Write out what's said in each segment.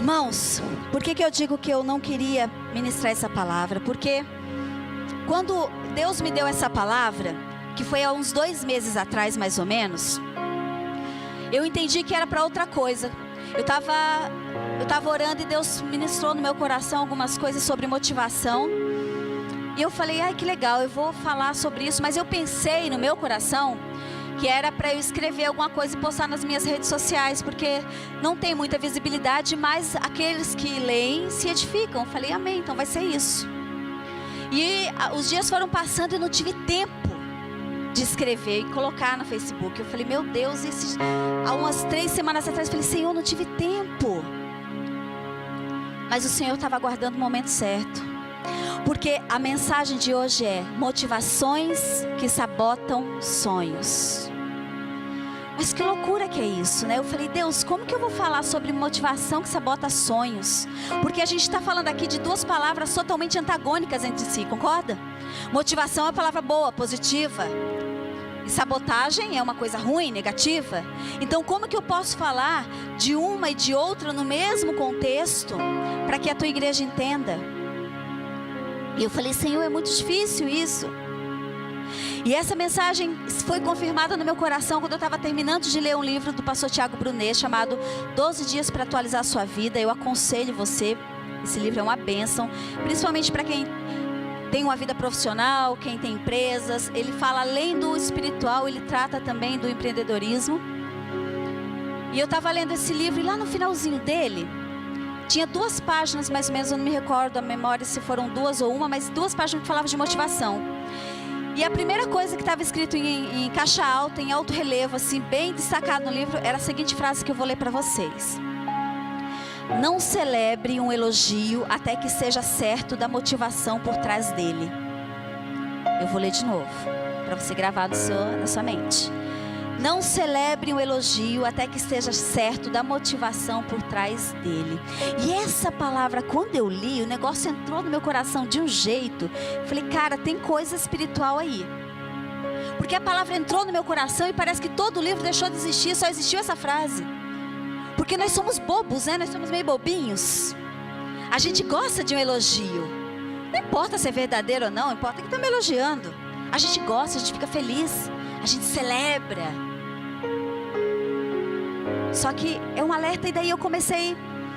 Irmãos, por que eu digo que eu não queria ministrar essa palavra? Porque quando Deus me deu essa palavra, que foi há uns 2 meses atrás mais ou menos, eu entendi que era para outra coisa. Eu estava orando e Deus ministrou no meu coração algumas coisas sobre motivação. E eu falei, ai que legal, eu vou falar sobre isso. Mas eu pensei no meu coração que era para eu escrever alguma coisa e postar nas minhas redes sociais, porque não tem muita visibilidade, mas aqueles que leem se edificam. Eu falei, amém, então vai ser isso. E os dias foram passando e não tive tempo de escrever e colocar no Facebook. Eu falei, meu Deus, há umas 3 semanas atrás, eu falei, Senhor, não tive tempo. Mas o Senhor estava aguardando o momento certo. Porque a mensagem de hoje é motivações que sabotam sonhos. Mas que loucura que é isso, né? Eu falei, Deus, como que eu vou falar sobre motivação que sabota sonhos? Porque a gente está falando aqui de 2 palavras totalmente antagônicas entre si, concorda? Motivação é uma palavra boa, positiva. E sabotagem é uma coisa ruim, negativa. Então como que eu posso falar de uma e de outra no mesmo contexto, para que a tua igreja entenda? E eu falei, Senhor, é muito difícil isso. E essa mensagem foi confirmada no meu coração quando eu estava terminando de ler um livro do pastor Tiago Brunet, chamado 12 Dias para Atualizar a Sua Vida. Eu aconselho você, esse livro é uma bênção, principalmente para quem tem uma vida profissional, quem tem empresas. Ele fala além do espiritual, ele trata também do empreendedorismo. E eu estava lendo esse livro e lá no finalzinho dele tinha 2 páginas mais ou menos, eu não me recordo a memória se foram 2 ou 1, mas 2 páginas que falavam de motivação. E a primeira coisa que estava escrito em caixa alta, em alto relevo, assim, bem destacado no livro, era a seguinte frase que eu vou ler para vocês: não celebre um elogio até que seja certo da motivação por trás dele. Eu vou ler de novo, para você gravar na sua mente. Não celebre um elogio até que esteja certo da motivação por trás dele. E essa palavra, quando eu li, o negócio entrou no meu coração de um jeito. Eu falei, cara, tem coisa espiritual aí. Porque a palavra entrou no meu coração e parece que todo o livro deixou de existir, só existiu essa frase. Porque nós somos bobos, né? Nós somos meio bobinhos. A gente gosta de um elogio. Não importa se é verdadeiro ou não, importa que está me elogiando. A gente gosta, a gente fica feliz, a gente celebra. Só que é um alerta, e daí eu comecei,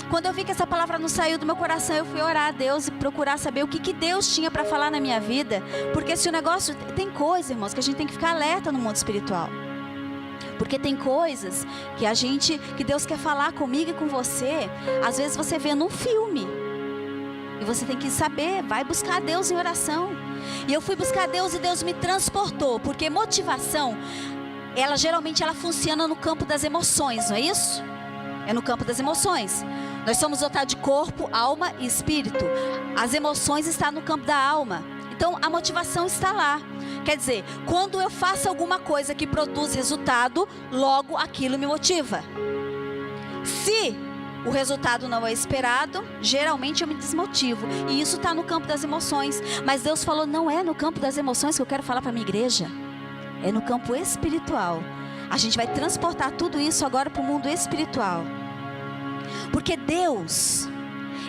quando eu vi que essa palavra não saiu do meu coração, eu fui orar a Deus e procurar saber o que Deus tinha para falar na minha vida. Porque se o negócio, tem coisa, irmãos, que a gente tem que ficar alerta no mundo espiritual. Porque tem coisas que Deus quer falar comigo e com você. Às vezes você vê num filme e você tem que saber, vai buscar Deus em oração. E eu fui buscar Deus e Deus me transportou. Porque motivação, geralmente ela funciona no campo das emoções, não é isso? É no campo das emoções. Nós somos dotados de corpo, alma e espírito. As emoções estão no campo da alma. Então a motivação está lá. Quer dizer, quando eu faço alguma coisa que produz resultado, logo aquilo me motiva. Se o resultado não é esperado, geralmente eu me desmotivo. E isso está no campo das emoções. Mas Deus falou, não é no campo das emoções que eu quero falar para a minha igreja. É no campo espiritual. A gente vai transportar tudo isso agora para o mundo espiritual. Porque Deus,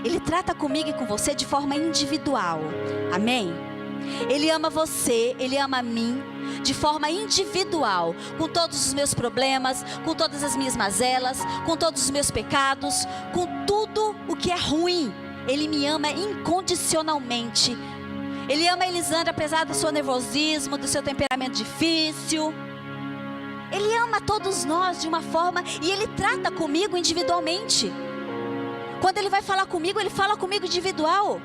Ele trata comigo e com você de forma individual. Amém? Ele ama você, Ele ama a mim de forma individual, com todos os meus problemas, com todas as minhas mazelas, com todos os meus pecados, com tudo o que é ruim. Ele me ama incondicionalmente. Ele ama a Elisandra apesar do seu nervosismo, do seu temperamento difícil. Ele ama todos nós de uma forma, e Ele trata comigo individualmente. Quando Ele vai falar comigo, Ele fala comigo individual.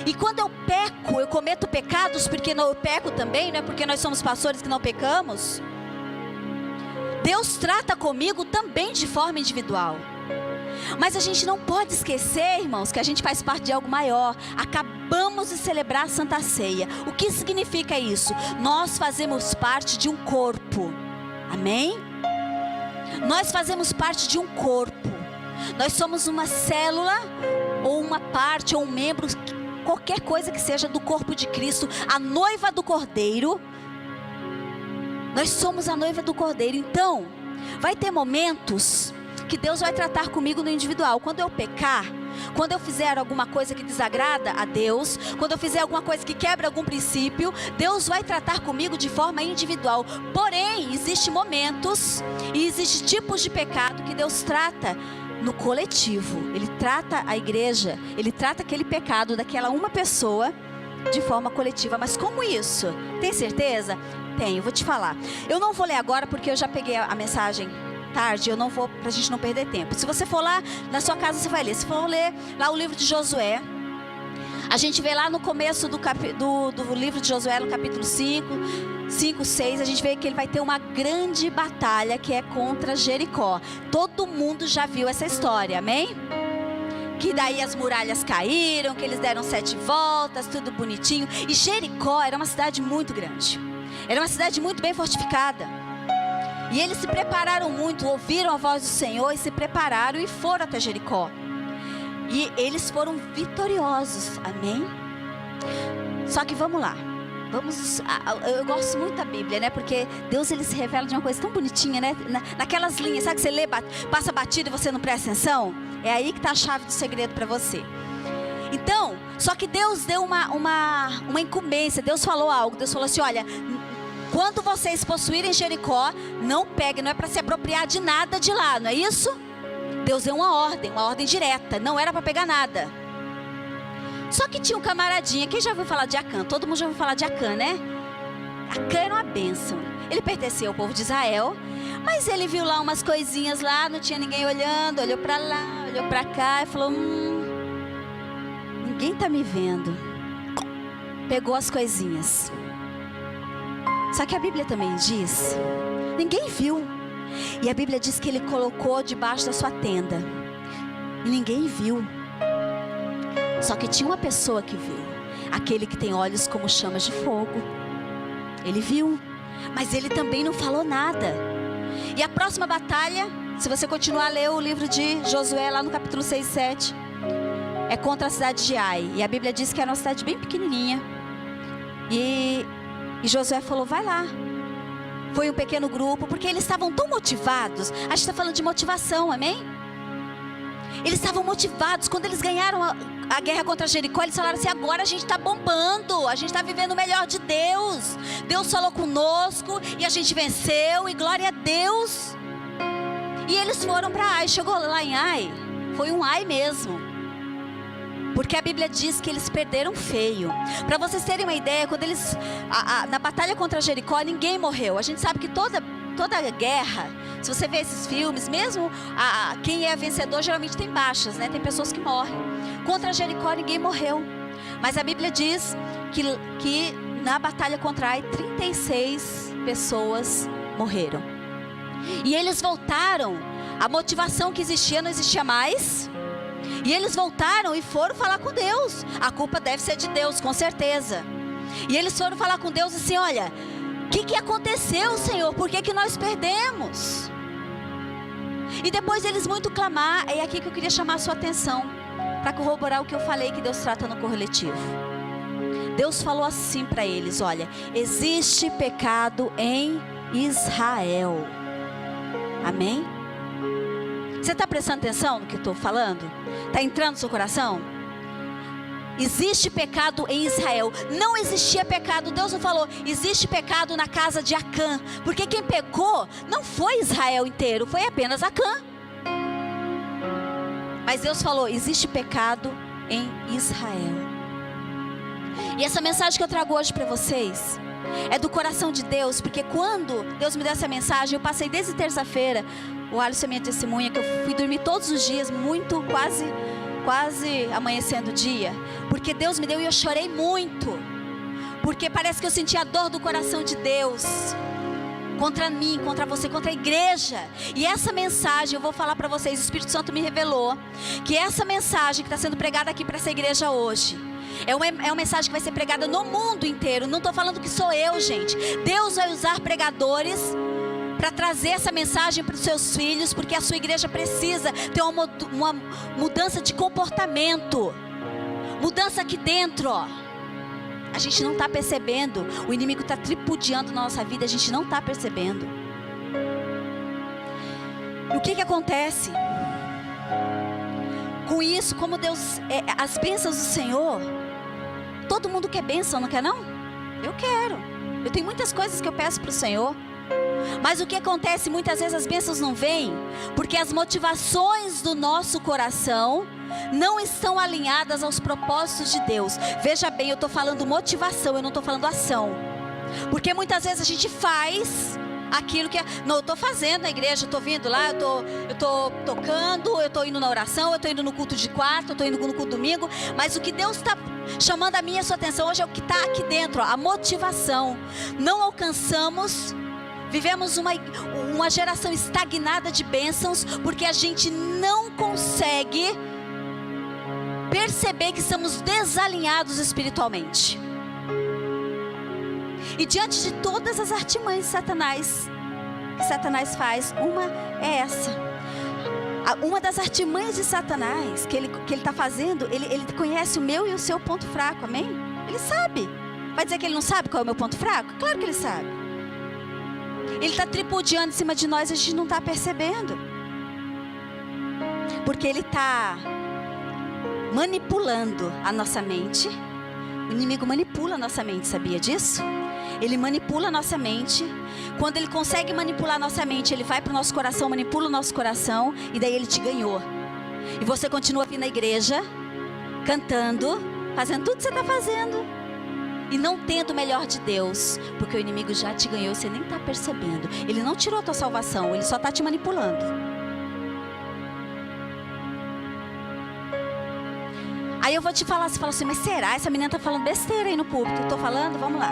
E quando eu peco, eu cometo pecados, porque eu peco também, não é porque nós somos pastores que não pecamos. Deus trata comigo também de forma individual. Mas a gente não pode esquecer, irmãos, que a gente faz parte de algo maior. Acabamos de celebrar a Santa Ceia. O que significa isso? Nós fazemos parte de um corpo. Amém? Nós fazemos parte de um corpo. Nós somos uma célula, ou uma parte, ou um membro, qualquer coisa que seja do corpo de Cristo, a noiva do Cordeiro. Nós somos a noiva do Cordeiro. Então, vai ter momentos que Deus vai tratar comigo no individual. Quando eu pecar, quando eu fizer alguma coisa que desagrada a Deus, quando eu fizer alguma coisa que quebra algum princípio, Deus vai tratar comigo de forma individual. Porém, existem momentos e existem tipos de pecado que Deus trata no coletivo. Ele trata a igreja, Ele trata aquele pecado daquela uma pessoa de forma coletiva. Mas como isso? Tem certeza? Tenho, vou te falar. Eu não vou ler agora porque eu já peguei a mensagem tarde, eu não vou, pra gente não perder tempo. Se você for lá na sua casa, você vai ler. Se for ler lá o livro de Josué, a gente vê lá no começo do livro de Josué, no capítulo 5, 6, a gente vê que ele vai ter uma grande batalha que é contra Jericó. Todo mundo já viu essa história, amém? Que daí as muralhas caíram, que eles deram 7 voltas, tudo bonitinho. E Jericó era uma cidade muito grande, era uma cidade muito bem fortificada. E eles se prepararam muito, ouviram a voz do Senhor e se prepararam e foram até Jericó. E eles foram vitoriosos, amém? Só que vamos lá, eu gosto muito da Bíblia, né? Porque Deus, ele se revela de uma coisa tão bonitinha, né? Naquelas linhas, sabe que você lê, passa batido e você não presta atenção? É aí que está a chave do segredo para você. Então, só que Deus deu uma incumbência, Deus falou algo, Deus falou assim, olha, quando vocês possuírem Jericó, não peguem, não é para se apropriar de nada de lá, não é isso? Deus deu uma ordem direta, não era para pegar nada. Só que tinha um camaradinha, quem já ouviu falar de Acã? Todo mundo já ouviu falar de Acã, né? Acã era uma bênção. Ele pertencia ao povo de Israel, mas ele viu lá umas coisinhas lá, não tinha ninguém olhando, olhou para lá, olhou para cá e falou, ninguém tá me vendo. Pegou as coisinhas. Só que a Bíblia também diz, ninguém viu. E a Bíblia diz que ele colocou debaixo da sua tenda. E ninguém viu. Só que tinha uma pessoa que viu. Aquele que tem olhos como chamas de fogo. Ele viu. Mas ele também não falou nada. E a próxima batalha, se você continuar a ler o livro de Josué, lá no capítulo 6 e 7, é contra a cidade de Ai. E a Bíblia diz que era uma cidade bem pequenininha. E Josué falou, vai lá. Foi um pequeno grupo, porque eles estavam tão motivados. A gente está falando de motivação, amém? Eles estavam motivados. Quando eles ganharam a guerra contra Jericó, eles falaram assim, agora a gente está bombando, a gente está vivendo o melhor de Deus. Deus falou conosco e a gente venceu, e glória a Deus. E eles foram para Ai. Chegou lá em Ai, foi um Ai mesmo, porque a Bíblia diz que eles perderam feio. Para vocês terem uma ideia, quando eles na batalha contra Jericó, ninguém morreu. A gente sabe que toda guerra, se você vê esses filmes, mesmo quem é vencedor geralmente tem baixas, né? Tem pessoas que morrem. Contra Jericó ninguém morreu, mas a Bíblia diz que na batalha contra Ai 36 pessoas morreram. E eles voltaram, a motivação que existia não existia mais. E eles voltaram e foram falar com Deus. A culpa deve ser de Deus, com certeza. E eles foram falar com Deus assim, olha, o que aconteceu, Senhor? Por que nós perdemos? E depois eles muito clamar. É aqui que eu queria chamar a sua atenção, para corroborar o que eu falei que Deus trata no coletivo. Deus falou assim para eles, olha, existe pecado em Israel. Amém? Você está prestando atenção no que eu estou falando? Está entrando no seu coração? Existe pecado em Israel. Não existia pecado. Deus não falou, existe pecado na casa de Acã. Porque quem pecou não foi Israel inteiro, foi apenas Acã. Mas Deus falou, existe pecado em Israel. E essa mensagem que eu trago hoje para vocês é do coração de Deus. Porque quando Deus me deu essa mensagem, eu passei desde terça-feira, o Alisson é minha testemunha, que eu fui dormir todos os dias, muito, quase amanhecendo o dia, porque Deus me deu e eu chorei muito, porque parece que eu senti a dor do coração de Deus contra mim, contra você, contra a igreja. E essa mensagem eu vou falar para vocês, o Espírito Santo me revelou que essa mensagem que está sendo pregada aqui para essa igreja hoje é uma mensagem que vai ser pregada no mundo inteiro. Não estou falando que sou eu, gente. Deus vai usar pregadores para trazer essa mensagem para os seus filhos, porque a sua igreja precisa ter uma mudança de comportamento, mudança aqui dentro, ó. A gente não está percebendo, o inimigo está tripudiando na nossa vida, a gente não está percebendo. O que acontece? Com isso, como Deus, as bênçãos do Senhor, todo mundo quer bênção, não quer não? Eu quero. Eu tenho muitas coisas que eu peço para o Senhor. Mas o que acontece? Muitas vezes as bênçãos não vêm, porque as motivações do nosso coração não estão alinhadas aos propósitos de Deus. Veja bem, eu estou falando motivação, eu não estou falando ação. Porque muitas vezes a gente faz aquilo que... Não, eu estou fazendo na igreja, eu estou vindo lá, eu estou tocando, eu estou indo na oração, eu estou indo no culto de quarta, eu estou indo no culto domingo. Mas o que Deus está chamando a minha e a sua atenção hoje é o que está aqui dentro, ó, a motivação. Não alcançamos... Vivemos uma geração estagnada de bênçãos, porque a gente não consegue perceber que estamos desalinhados espiritualmente. E diante de todas as artimanhas de Satanás, que Satanás faz, uma é essa. Uma das artimanhas de Satanás que ele está fazendo, ele conhece o meu e o seu ponto fraco, amém? Ele sabe. Vai dizer que ele não sabe qual é o meu ponto fraco? Claro que ele sabe. Ele está tripudiando em cima de nós e a gente não está percebendo. Porque ele está manipulando a nossa mente. O inimigo manipula a nossa mente, sabia disso? Ele manipula a nossa mente. Quando ele consegue manipular a nossa mente, ele vai para o nosso coração, manipula o nosso coração, e daí ele te ganhou. E você continua vindo na igreja, cantando, fazendo tudo que você está fazendo, e não tendo o melhor de Deus, porque o inimigo já te ganhou, você nem está percebendo. Ele não tirou a tua salvação, ele só está te manipulando. Aí eu vou te falar, você fala assim, mas será? Essa menina está falando besteira aí no púlpito. Estou falando? Vamos lá.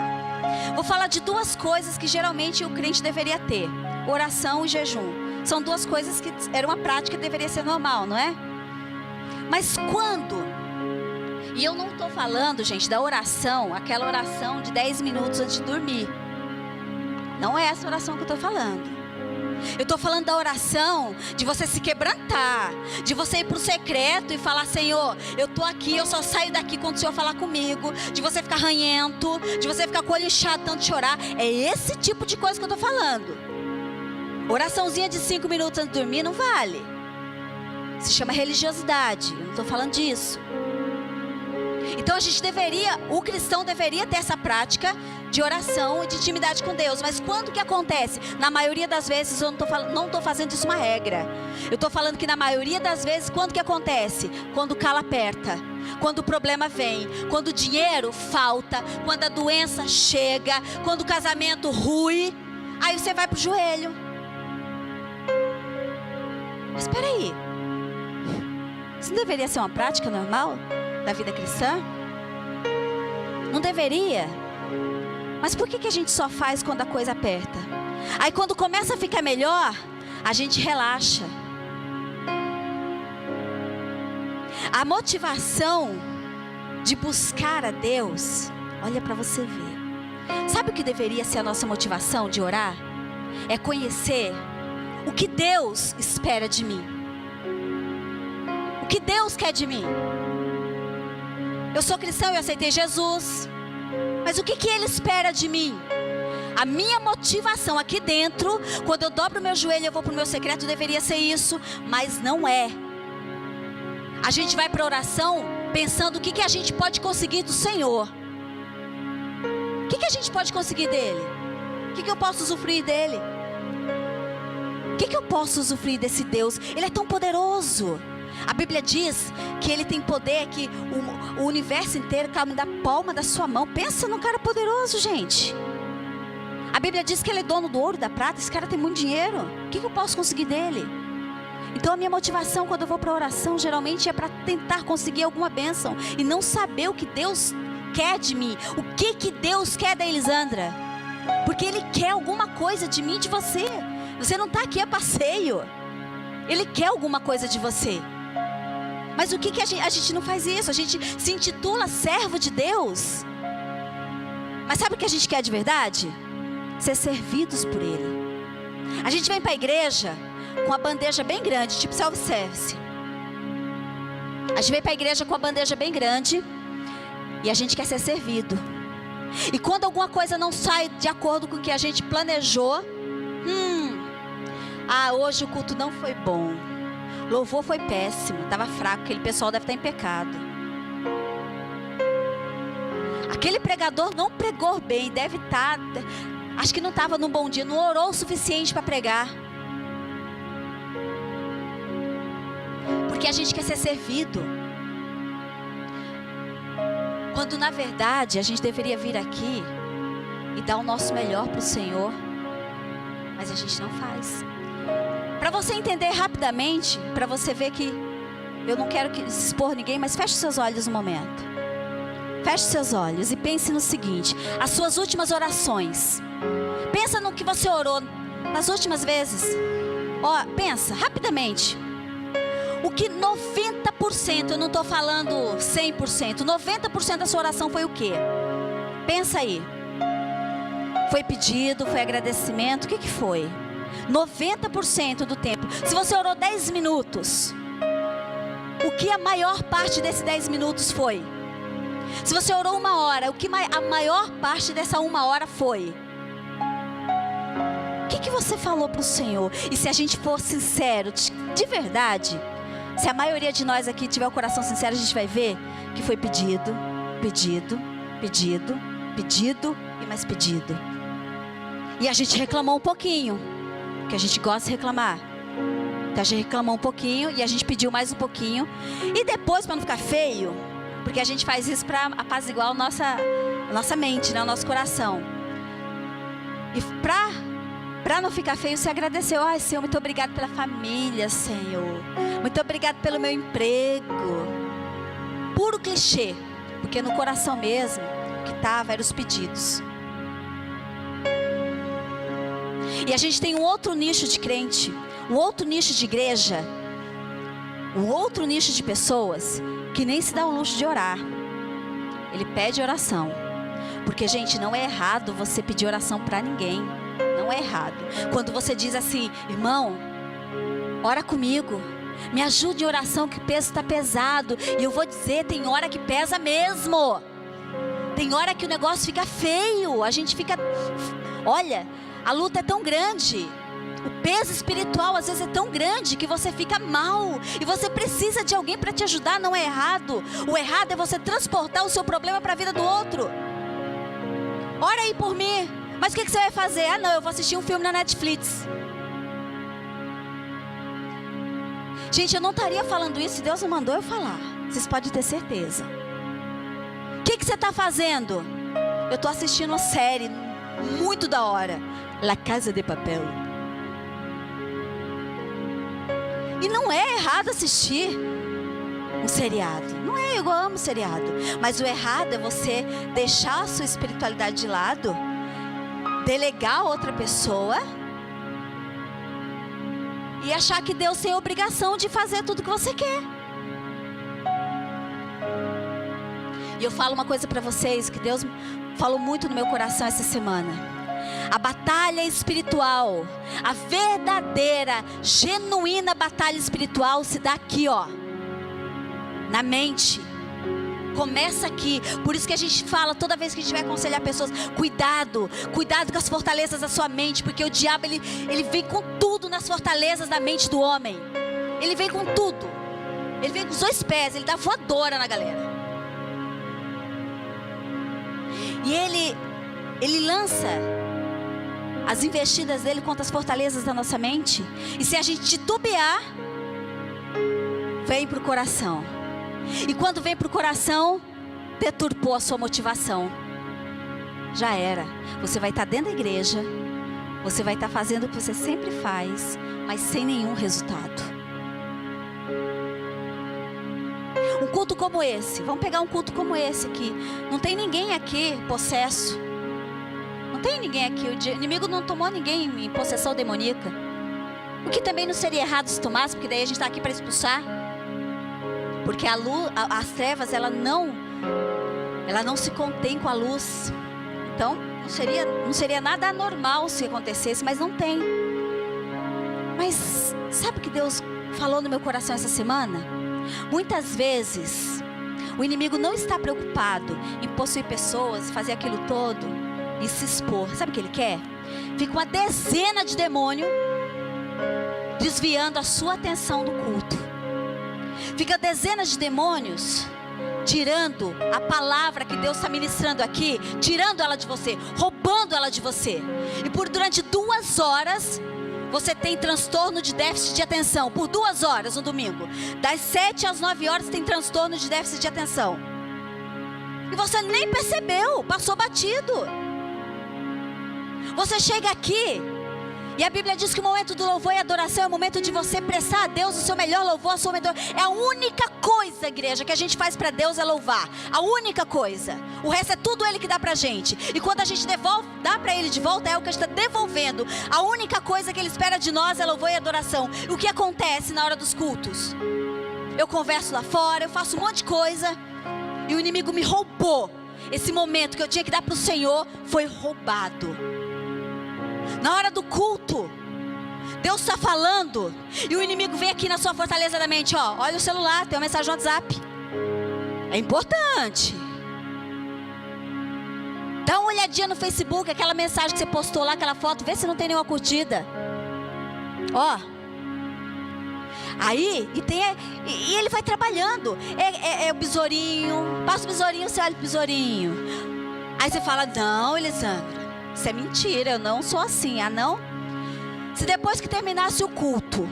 Vou falar de duas coisas que geralmente o crente deveria ter: oração e jejum. São duas coisas que era uma prática que deveria ser normal, não é? Mas quando... E eu não estou falando, gente, da oração, aquela oração de 10 minutos antes de dormir. Não é essa oração que eu estou falando. Eu estou falando da oração de você se quebrantar, de você ir para o secreto e falar, Senhor, eu estou aqui, eu só saio daqui quando o Senhor falar comigo. De você ficar ranhento, de você ficar com o olho inchado, tanto chorar. É esse tipo de coisa que eu estou falando. Oraçãozinha de 5 minutos antes de dormir não vale. Se chama religiosidade, eu não estou falando disso. Então o cristão deveria ter essa prática de oração e de intimidade com Deus. Mas quando que acontece? Na maioria das vezes eu não estou fazendo isso uma regra. Eu estou falando que na maioria das vezes, quando que acontece? Quando o calo aperta, quando o problema vem, quando o dinheiro falta, quando a doença chega, quando o casamento rui, aí você vai para o joelho. Mas espera aí, isso não deveria ser uma prática normal da vida cristã? Não deveria? Mas por que a gente só faz quando a coisa aperta? Aí quando começa a ficar melhor, a gente relaxa. A motivação de buscar a Deus, olha para você ver. Sabe o que deveria ser a nossa motivação de orar? É conhecer o que Deus espera de mim. O que Deus quer de mim. Eu sou cristão, eu aceitei Jesus. Mas o que Ele espera de mim? A minha motivação aqui dentro, quando eu dobro o meu joelho e eu vou para o meu secreto, deveria ser isso. Mas não é. A gente vai para a oração pensando o que a gente pode conseguir do Senhor. O que a gente pode conseguir dEle? O que eu posso usufruir dEle? O que eu posso usufruir desse Deus? Ele é tão poderoso. A Bíblia diz que Ele tem poder, que o universo inteiro cabe da palma da sua mão. Pensa num cara poderoso, gente. A Bíblia diz que Ele é dono do ouro e da prata. Esse cara tem muito dinheiro. O que eu posso conseguir dele? Então a minha motivação quando eu vou para a oração geralmente é para tentar conseguir alguma bênção e não saber o que Deus quer de mim. O que Deus quer da Elisandra? Porque Ele quer alguma coisa de mim e de você. Você não está aqui a passeio. Ele quer alguma coisa de você. Mas o que a gente não faz isso? A gente se intitula servo de Deus. Mas sabe o que a gente quer de verdade? Ser servidos por Ele. A gente vem para a igreja com a bandeja bem grande, tipo self-service. A gente vem para a igreja com a bandeja bem grande e a gente quer ser servido. E quando alguma coisa não sai de acordo com o que a gente planejou, Ah, hoje o culto não foi bom. Louvor foi péssimo, estava fraco, aquele pessoal deve estar em pecado. Aquele pregador não pregou bem, deve estar, acho que não estava num bom dia, não orou o suficiente para pregar. Porque a gente quer ser servido. Quando na verdade a gente deveria vir aqui e dar o nosso melhor para o Senhor. Mas a gente não faz. Para você entender rapidamente, para você ver que eu não quero expor ninguém, mas feche seus olhos um momento. Feche seus olhos e pense no seguinte: as suas últimas orações. Pensa no que você orou nas últimas vezes. Ó, pensa rapidamente. O que 90%, eu não estou falando 100%, 90% da sua oração foi o quê? Pensa aí. Foi pedido, foi agradecimento, o que foi? 90% do tempo. Se você orou 10 minutos, o que a maior parte desses 10 minutos foi? Se você orou 1 hora, o que a maior parte dessa 1 hora foi? O que você falou para o Senhor? E se a gente for sincero, de verdade, se a maioria de nós aqui tiver o coração sincero, a gente vai ver que foi pedido, pedido, pedido, pedido e mais pedido. E a gente reclamou um pouquinho, porque a gente gosta de reclamar. Então a gente reclamou um pouquinho e a gente pediu mais um pouquinho. E depois, para não ficar feio, porque a gente faz isso para apaziguar a nossa mente, né, o nosso coração. E para não ficar feio, você agradeceu. Ai, Senhor, muito obrigado pela família, Senhor. Muito obrigado pelo meu emprego. Puro clichê, porque no coração mesmo, o que estava eram os pedidos. E a gente tem um outro nicho de crente, um outro nicho de igreja, um outro nicho de pessoas que nem se dá o luxo de orar. Ele pede oração. Porque, gente, não é errado você pedir oração para ninguém. Não é errado. Quando você diz assim: irmão, ora comigo, me ajude em oração que o peso está pesado. E eu vou dizer, tem hora que pesa mesmo. Tem hora que o negócio fica feio. A gente fica... Olha, a luta é tão grande. O peso espiritual às vezes é tão grande que você fica mal. E você precisa de alguém para te ajudar. Não é errado. O errado é você transportar o seu problema para a vida do outro. Ora aí por mim. Mas o que você vai fazer? Ah, não, eu vou assistir um filme na Netflix. Gente, eu não estaria falando isso se Deus não mandou eu falar. Vocês podem ter certeza. O que você está fazendo? Eu estou assistindo uma série muito da hora, La Casa de Papel. E não é errado assistir um seriado. Não é, eu amo seriado. Mas o errado é você deixar a sua espiritualidade de lado, delegar a outra pessoa e achar que Deus tem a obrigação de fazer tudo que você quer. E eu falo uma coisa para vocês que Deus falou muito no meu coração essa semana. A batalha espiritual, a verdadeira, genuína batalha espiritual se dá aqui, ó, na mente. Começa aqui. Por isso que a gente fala toda vez que a gente vai aconselhar pessoas: cuidado, cuidado com as fortalezas da sua mente, porque o diabo ele vem com tudo nas fortalezas da mente do homem. Ele vem com tudo. Ele vem com os 2 pés, ele dá voadora na galera. E ele lança as investidas dele contra as fortalezas da nossa mente. E se a gente titubear, vem para o coração. E quando vem para o coração, deturpou a sua motivação. Já era. Você vai estar dentro da igreja, você vai estar fazendo o que você sempre faz, mas sem nenhum resultado. Um culto como esse, vamos pegar um culto como esse aqui. Não tem ninguém aqui possesso. Não tem ninguém aqui. O inimigo não tomou ninguém em possessão demoníaca. O que também não seria errado se tomasse, porque daí a gente está aqui para expulsar. Porque a luz, as trevas, ela não se contém com a luz. Então, não seria nada anormal se acontecesse, mas não tem. Mas sabe o que Deus falou no meu coração essa semana? Muitas vezes o inimigo não está preocupado em possuir pessoas, fazer aquilo todo e se expor. Sabe o que ele quer? Fica uma dezena de demônios desviando a sua atenção do culto. Fica dezenas de demônios tirando a palavra que Deus está ministrando aqui, tirando ela de você, roubando ela de você. E durante 2 horas, você tem transtorno de déficit de atenção. Por 2 horas no domingo, das 7 às 9 horas tem transtorno de déficit de atenção. E você nem percebeu, passou batido. Você chega aqui e a Bíblia diz que o momento do louvor e adoração é o momento de você prestar a Deus o seu melhor louvor, a sua melhor... É a única coisa, igreja, que a gente faz para Deus é louvar. A única coisa. O resto é tudo Ele que dá pra gente. E quando a gente dá para Ele de volta, é o que a gente está devolvendo. A única coisa que Ele espera de nós é louvor e adoração. O que acontece na hora dos cultos? Eu converso lá fora, eu faço um monte de coisa, e o inimigo me roubou. Esse momento que eu tinha que dar para o Senhor foi roubado. Na hora do culto, Deus está falando, e o inimigo vem aqui na sua fortaleza da mente, ó, olha o celular, tem uma mensagem no WhatsApp. É importante. Dá uma olhadinha no Facebook, aquela mensagem que você postou lá, aquela foto, vê se não tem nenhuma curtida. Ó. Aí, e ele vai trabalhando. É o besourinho, passa o besourinho, você olha o besourinho. Aí você fala, não, Elisandra, isso é mentira, eu não sou assim, não? Se depois que terminasse o culto,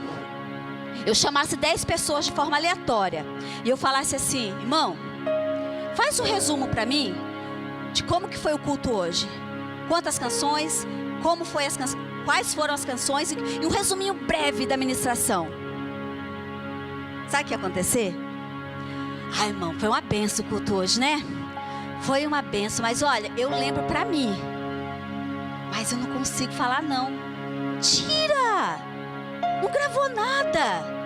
eu chamasse 10 pessoas de forma aleatória, e eu falasse assim, irmão, faz um resumo para mim, de como que foi o culto hoje. Quantas canções, como foi as canções, quais foram as canções, e um resuminho breve da ministração. Sabe o que ia acontecer? Ai, irmão, foi uma benção o culto hoje, né? Foi uma benção, mas olha, eu lembro para mim, mas eu não consigo falar não. Tira! Não gravou nada.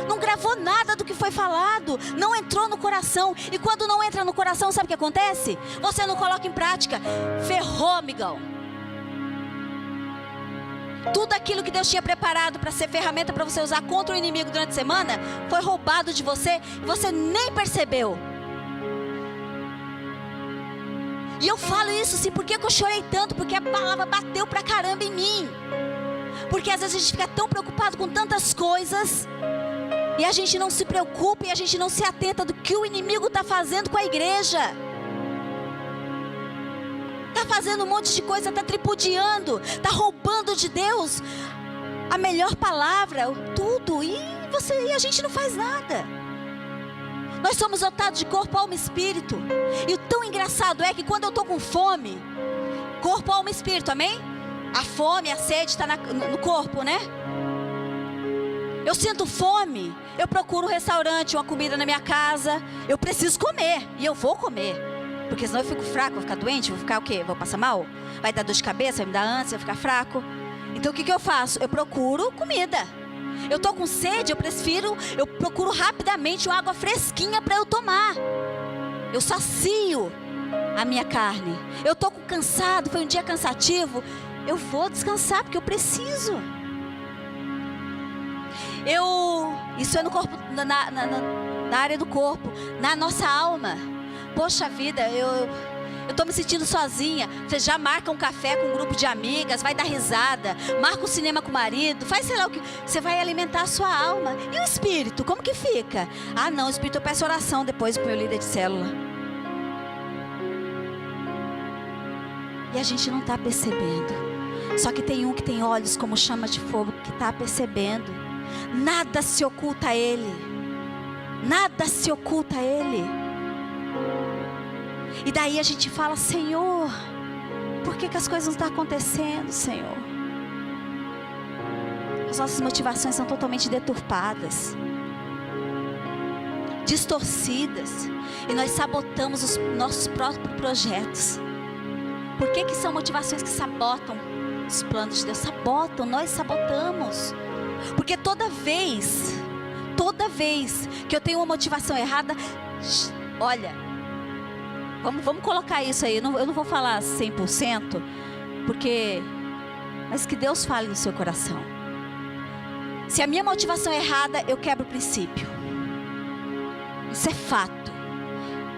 Não gravou nada do que foi falado. Não entrou no coração. E quando não entra no coração, sabe o que acontece? Você não coloca em prática. Ferrou, amigão. Tudo aquilo que Deus tinha preparado para ser ferramenta para você usar contra o inimigo durante a semana foi roubado de você e você nem percebeu. E eu falo isso assim, por que eu chorei tanto? Porque a palavra bateu pra caramba em mim. Porque às vezes a gente fica tão preocupado com tantas coisas, e a gente não se preocupa, e a gente não se atenta do que o inimigo está fazendo com a igreja. Está fazendo um monte de coisa, está tripudiando, está roubando de Deus a melhor palavra, tudo, e a gente não faz nada. Nós somos dotados de corpo, alma e espírito. E o tão engraçado é que quando eu estou com fome, corpo, alma e espírito, amém? A fome, a sede está no corpo, né? Eu sinto fome, eu procuro um restaurante, uma comida na minha casa. Eu preciso comer, e eu vou comer. Porque senão eu fico fraco, vou ficar doente, vou ficar o quê? Vou passar mal? Vai dar dor de cabeça, vai me dar ânsia, vai ficar fraco. Então o que eu faço? Eu procuro comida. Eu estou com sede, eu procuro rapidamente uma água fresquinha para eu tomar. Eu sacio a minha carne. Eu estou cansado, foi um dia cansativo, eu vou descansar porque eu preciso. Isso é no corpo, na área do corpo, na nossa alma. Poxa vida, eu estou me sentindo sozinha. Você já marca um café com um grupo de amigas, vai dar risada, marca o cinema com o marido, faz sei lá o que. Você vai alimentar a sua alma. E o espírito, como que fica? Ah não, o espírito eu peço oração depois para o meu líder de célula. E a gente não está percebendo. Só que tem um que tem olhos como chama de fogo, que está percebendo. Nada se oculta a ele. Nada se oculta a ele. E daí a gente fala, Senhor, por que as coisas não estão acontecendo, Senhor? As nossas motivações são totalmente deturpadas, distorcidas, e nós sabotamos os nossos próprios projetos. Por que são motivações que sabotam os planos de Deus? Sabotam, nós sabotamos. Porque toda vez que eu tenho uma motivação errada, olha, vamos colocar isso aí, eu não vou falar 100%, mas que Deus fale no seu coração. Se a minha motivação é errada, eu quebro o princípio. Isso é fato.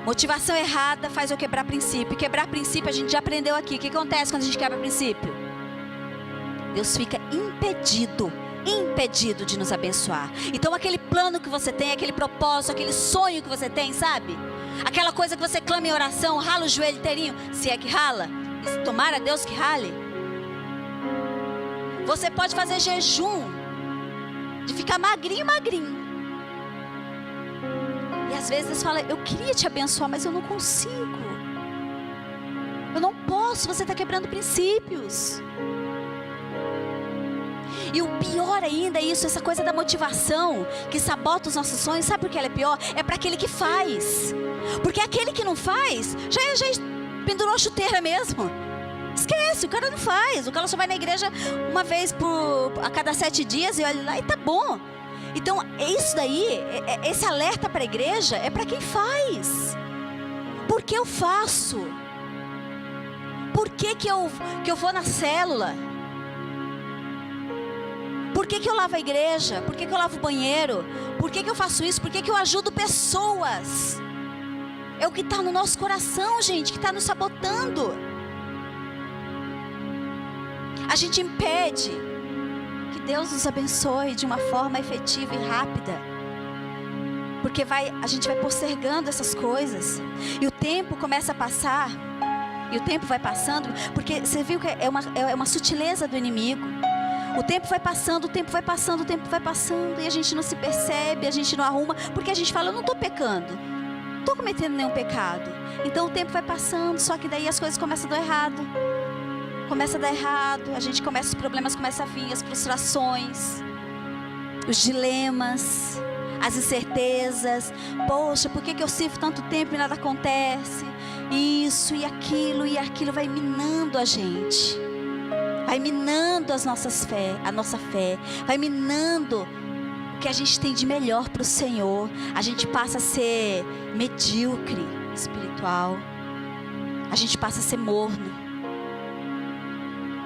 Motivação errada faz eu quebrar princípio. E quebrar princípio a gente já aprendeu aqui. O que acontece quando a gente quebra princípio? Deus fica impedido de nos abençoar. Então aquele plano que você tem, aquele propósito, aquele sonho que você tem, sabe? Aquela coisa que você clama em oração, rala o joelho inteirinho, se é que rala, tomara Deus que rale. Você pode fazer jejum, de ficar magrinho. E às vezes Deus fala, eu queria te abençoar, mas eu não consigo. Eu não posso, você está quebrando princípios. E o pior ainda é isso, essa coisa da motivação, que sabota os nossos sonhos. Sabe por que ela é pior? É para aquele que faz. Porque aquele que não faz, já pendurou a chuteira mesmo. Esquece, o cara não faz. O cara só vai na igreja uma vez a cada 7 dias e olha lá e tá bom. Então, isso daí, esse alerta para a igreja é para quem faz. Por que eu faço? Por que eu vou na célula? Por que eu lavo a igreja? Por que eu lavo o banheiro? Por que eu faço isso? Por que eu ajudo pessoas? É o que está no nosso coração, gente, que está nos sabotando. A gente impede que Deus nos abençoe de uma forma efetiva e rápida. Porque a gente vai postergando essas coisas. E o tempo começa a passar. E o tempo vai passando. Porque você viu que é uma sutileza do inimigo. O tempo vai passando, e a gente não se percebe, a gente não arruma, porque a gente fala, eu não estou pecando, não estou cometendo nenhum pecado. Então o tempo vai passando, só que daí as coisas começam a dar errado. Os problemas começam a vir, as frustrações, os dilemas, as incertezas. Poxa, por que eu sirvo tanto tempo e nada acontece? Isso e aquilo vai minando a gente. Vai minando a nossa fé, vai minando o que a gente tem de melhor para o Senhor. A gente passa a ser medíocre espiritual, a gente passa a ser morno.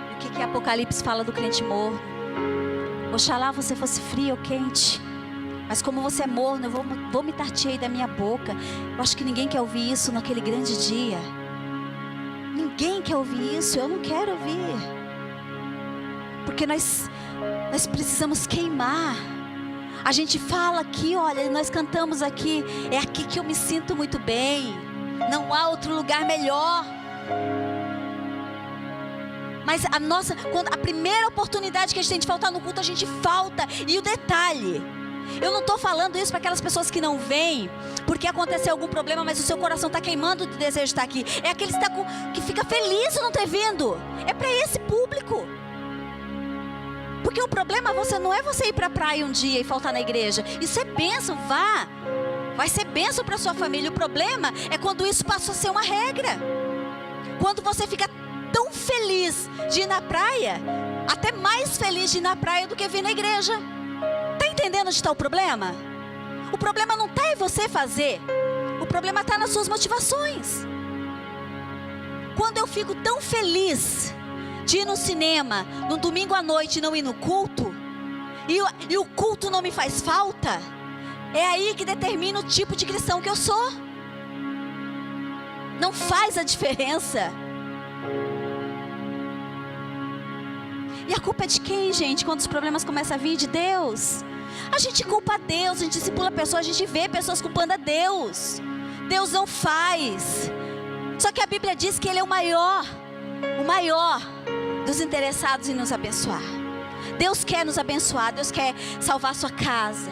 E o que Apocalipse fala do crente morno? Oxalá você fosse frio ou quente, mas como você é morno, eu vou vomitar-te aí da minha boca. Eu acho que ninguém quer ouvir isso naquele grande dia. Ninguém quer ouvir isso, eu não quero ouvir. Porque nós precisamos queimar. A gente fala aqui, olha, nós cantamos aqui, é aqui que eu me sinto muito bem. Não há outro lugar melhor. Mas quando a primeira oportunidade que a gente tem de faltar no culto, a gente falta. E o detalhe, eu não estou falando isso para aquelas pessoas que não vêm porque aconteceu algum problema, mas o seu coração está queimando de desejo de estar aqui. É aquele que fica feliz de não ter vindo. É para esse público. Porque o problema não é você ir para a praia um dia e faltar na igreja. Isso é bênção, vá. Vai ser bênção para sua família. O problema é quando isso passou a ser uma regra. Quando você fica tão feliz de ir na praia, até mais feliz de ir na praia do que vir na igreja. Está entendendo onde está o problema? O problema não está em você fazer. O problema está nas suas motivações. Quando eu fico tão feliz de ir no cinema, no domingo à noite, e não ir no culto, e o culto não me faz falta, é aí que determina o tipo de cristão que eu sou. Não faz a diferença. E a culpa é de quem, gente? Quando os problemas começam a vir, de Deus? A gente culpa a Deus, a gente discipula pessoas, a gente vê pessoas culpando a Deus. Deus não faz. Só que a Bíblia diz que Ele é o maior dos interessados em nos abençoar. Deus quer nos abençoar, Deus quer salvar a sua casa.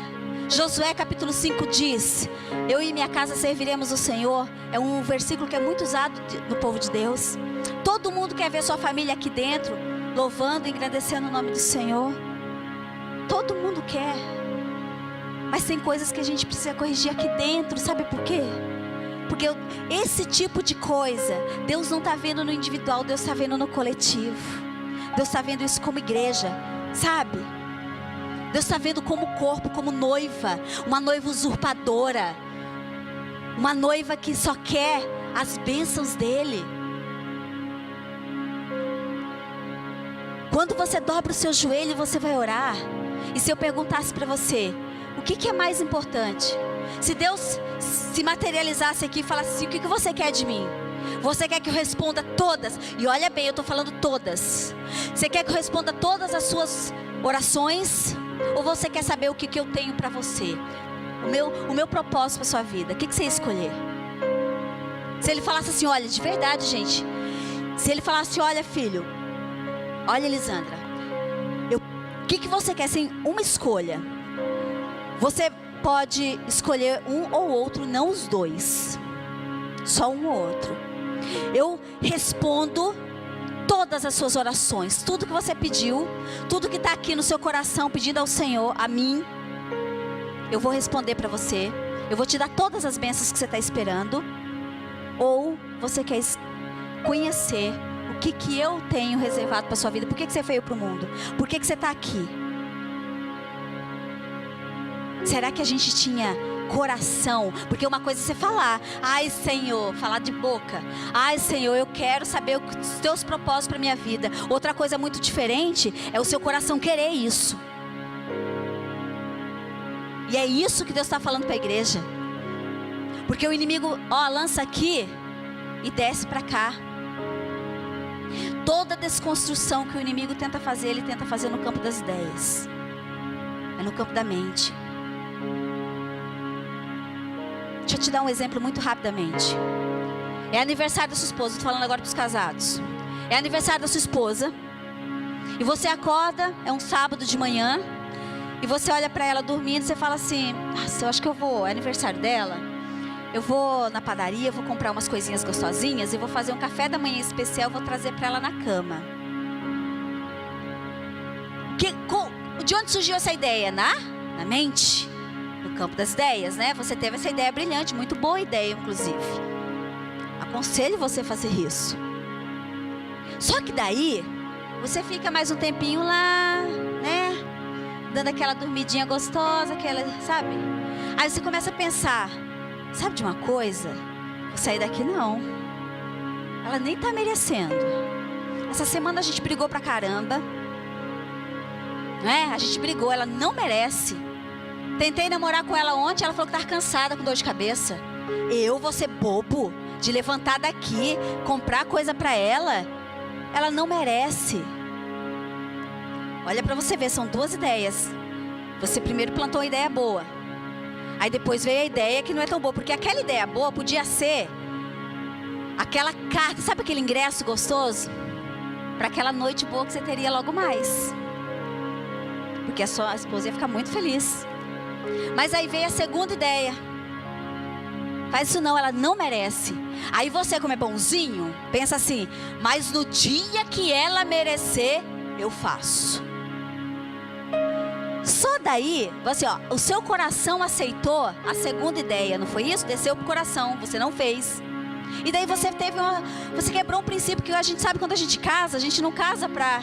Josué capítulo 5 diz, eu e minha casa serviremos o Senhor. É um versículo que é muito usado no povo de Deus. Todo mundo quer ver sua família aqui dentro, louvando e engrandecendo o nome do Senhor. Todo mundo quer. Mas tem coisas que a gente precisa corrigir aqui dentro, sabe por quê? Porque esse tipo de coisa, Deus não está vendo no individual, Deus está vendo no coletivo. Deus está vendo isso como igreja, sabe? Deus está vendo como corpo, como noiva. Uma noiva usurpadora. Uma noiva que só quer as bênçãos dEle. Quando você dobra o seu joelho, você vai orar. E se eu perguntasse para você, o que é mais importante? Se Deus se materializasse aqui e falasse assim, o que você quer de mim? Você quer que eu responda todas? E olha bem, eu estou falando todas. Você quer que eu responda todas as suas orações? Ou você quer saber o que eu tenho para você? O meu propósito para sua vida. O que você ia escolher? Se ele falasse assim, olha, de verdade, gente. Se ele falasse, olha, filho, olha, Elisandra, o que você quer sem uma escolha? Você pode escolher um ou outro, não os dois. Só um ou outro. Eu respondo todas as suas orações. Tudo que você pediu, tudo que está aqui no seu coração pedindo ao Senhor, a mim, eu vou responder para você. Eu vou te dar todas as bênçãos que você está esperando. Ou você quer conhecer o que eu tenho reservado para sua vida? Por que você veio para o mundo? Por que você está aqui? Será que a gente tinha coração? Porque uma coisa é você falar, ai Senhor, falar de boca, ai Senhor, eu quero saber os teus propósitos para minha vida. Outra coisa muito diferente é o seu coração querer isso. E é isso que Deus está falando para a igreja. Porque o inimigo, lança aqui e desce para cá. Toda desconstrução que o inimigo tenta fazer, ele tenta fazer no campo das ideias. É no campo da mente. Deixa eu te dar um exemplo muito rapidamente. É aniversário da sua esposa, estou falando agora para os casados. É aniversário da sua esposa. E você acorda, é um sábado de manhã. E você olha para ela dormindo e você fala assim, nossa, eu acho que eu vou, é aniversário dela. Eu vou na padaria, vou comprar umas coisinhas gostosinhas e vou fazer um café da manhã especial, vou trazer para ela na cama. De onde surgiu essa ideia? Na mente? No campo das ideias, né? Você teve essa ideia brilhante, muito boa ideia, inclusive. Aconselho você a fazer isso. Só que daí, você fica mais um tempinho lá, né? Dando aquela dormidinha gostosa, aquela, sabe? Aí você começa a pensar, sabe de uma coisa? Vou sair daqui não. Ela nem tá merecendo. Essa semana a gente brigou pra caramba. Né? A gente brigou, ela não merece. Tentei namorar com ela ontem, ela falou que estava cansada, com dor de cabeça. Eu vou ser bobo de levantar daqui, comprar coisa para ela? Ela não merece. Olha para você ver, são duas ideias. Você primeiro plantou uma ideia boa. Aí depois veio a ideia que não é tão boa. Porque aquela ideia boa podia ser aquela carta, sabe aquele ingresso gostoso? Para aquela noite boa que você teria logo mais. Porque a sua esposa ia ficar muito feliz. Mas aí veio a segunda ideia. Faz isso não, ela não merece. Aí você, como é bonzinho, pensa assim, mas no dia que ela merecer, eu faço. Só daí, assim, o seu coração aceitou a segunda ideia, não foi isso? Desceu pro coração, você não fez. E daí você você quebrou um princípio que a gente sabe quando a gente casa, a gente não casa pra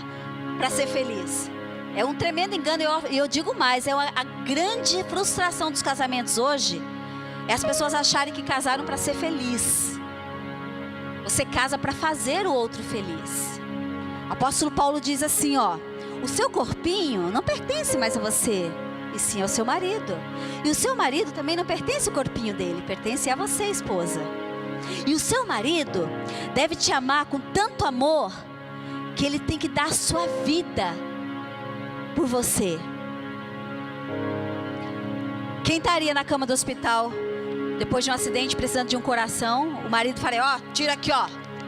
ser feliz. É um tremendo engano, e eu digo mais, a grande frustração dos casamentos hoje é as pessoas acharem que casaram para ser feliz. Você casa para fazer o outro feliz. O apóstolo Paulo diz assim, o seu corpinho não pertence mais a você, e sim ao seu marido. E o seu marido também não pertence ao corpinho dele, pertence a você, esposa. E o seu marido deve te amar com tanto amor que ele tem que dar a sua vida por você. Quem estaria na cama do hospital depois de um acidente precisando de um coração? O marido falaria, tira aqui,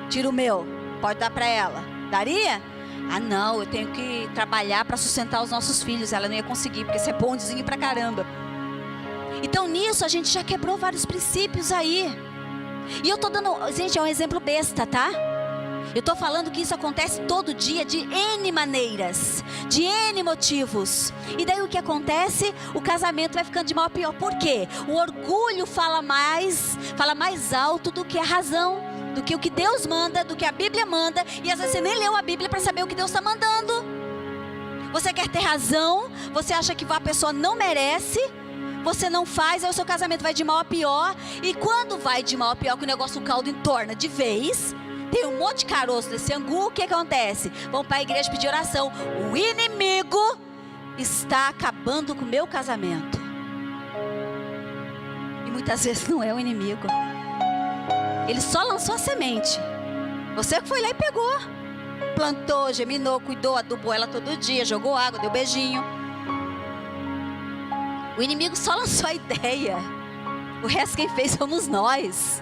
tira o meu, pode dar para ela. Daria? Ah não, eu tenho que trabalhar para sustentar os nossos filhos. Ela não ia conseguir, porque você é bonzinho pra caramba. Então nisso a gente já quebrou vários princípios aí. E eu tô dando, gente, é um exemplo besta, tá? Eu estou falando que isso acontece todo dia, de N maneiras, de N motivos. E daí o que acontece? O casamento vai ficando de mal a pior. Por quê? O orgulho fala mais alto do que a razão, do que o que Deus manda, do que a Bíblia manda. E às vezes você nem leu a Bíblia para saber o que Deus está mandando. Você quer ter razão, você acha que a pessoa não merece, você não faz, aí o seu casamento vai de mal a pior. E quando vai de mal a pior, que o negócio, o caldo entorna de vez, tem um monte de caroço nesse angu, o que acontece? Vão para a igreja pedir oração. O inimigo está acabando com o meu casamento. E muitas vezes não é o inimigo. Ele só lançou a semente. Você que foi lá e pegou. Plantou, geminou, cuidou, adubou ela todo dia, jogou água, deu beijinho. O inimigo só lançou a ideia. O resto quem fez somos nós.